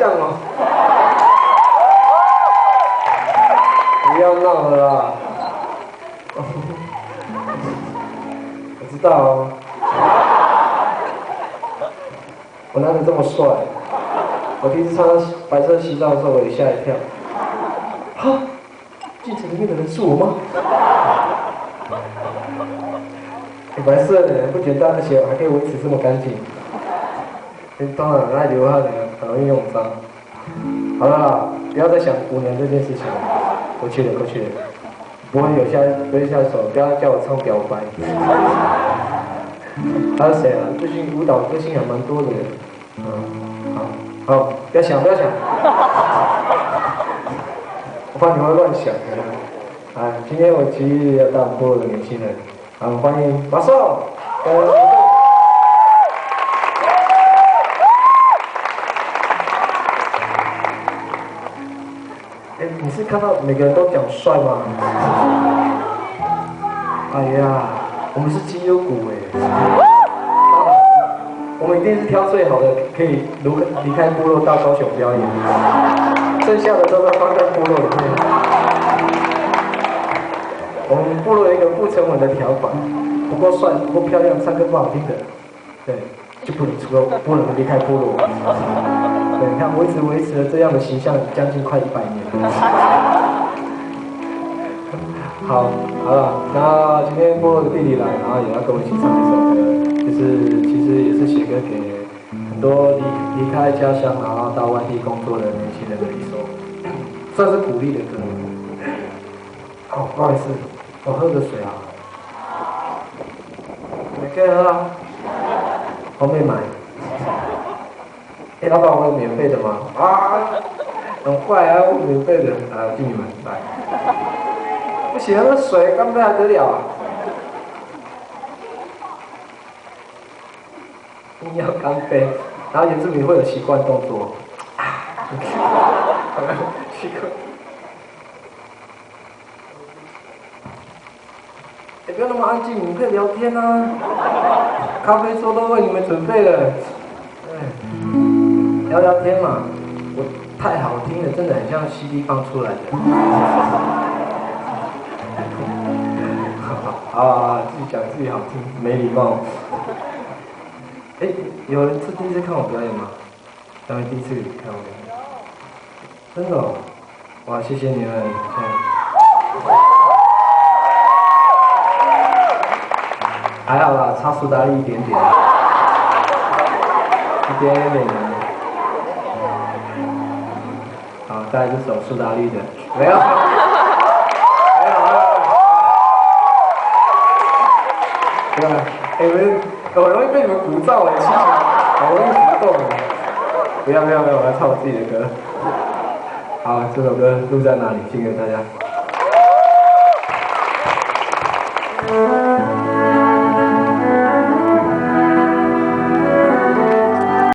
像哦。不要闹了啦！我知道哦。我男人这么帅，我第一次穿白色西装的时候，我也吓一跳。哈，镜子里面的人是我吗？白色的人不简单，而且还可以维持这么干净。当然，爱流汗的人很容易用脏。好了啦，不要再想5年这件事情了，过去了，过去了。不会下手，不要叫我唱表白。还有谁啊？最近舞蹈歌星还蛮多的。好，不要想，不要想。我怕你会乱想。今天我其实要当部落的年轻人，欢迎马寿跟。你是看到每个人都讲帅吗？哎呀，我们是绩优股哎。我们一定是挑最好的，可以离开部落到高雄表演，剩下的都是放在部落里面。我们部落有一个不成文的条款，不够帅、不够漂亮、唱歌不好听的，对，就不能离开部落。对，你看我一直维持了这样的形象，将近快100年了。好了，那今天部落的弟弟来，然后也要跟我一起唱一首歌，就是其实也是写歌给很多离开家乡，然后到外地工作的年轻人的一首，算是鼓励的歌。不好意思，我喝个水啊。你可以喝啊，我没买。老板，我有免费的吗？很坏啊，我免费的，敬你们来。不行，那水干杯还得了啊？硬要干杯，然后原住民会有习惯动作，习惯。不要那么安静，你们可以聊天啊。咖啡桌都为你们准备了，聊聊天嘛。我太好听了，真的很像 CD 放出来的。自己讲自己好听，没礼貌。有人是第一次看我表演吗？他们第一次看我表演，真的哦，哇，谢谢你们。还好啦，差苏打绿一点点，一点点。好，再来这首苏打绿的，没有。对，我容易被你们鼓噪哎，心情好容易浮动哎。不要，我要唱我自己的歌。好，这首歌录在哪里？献给大家。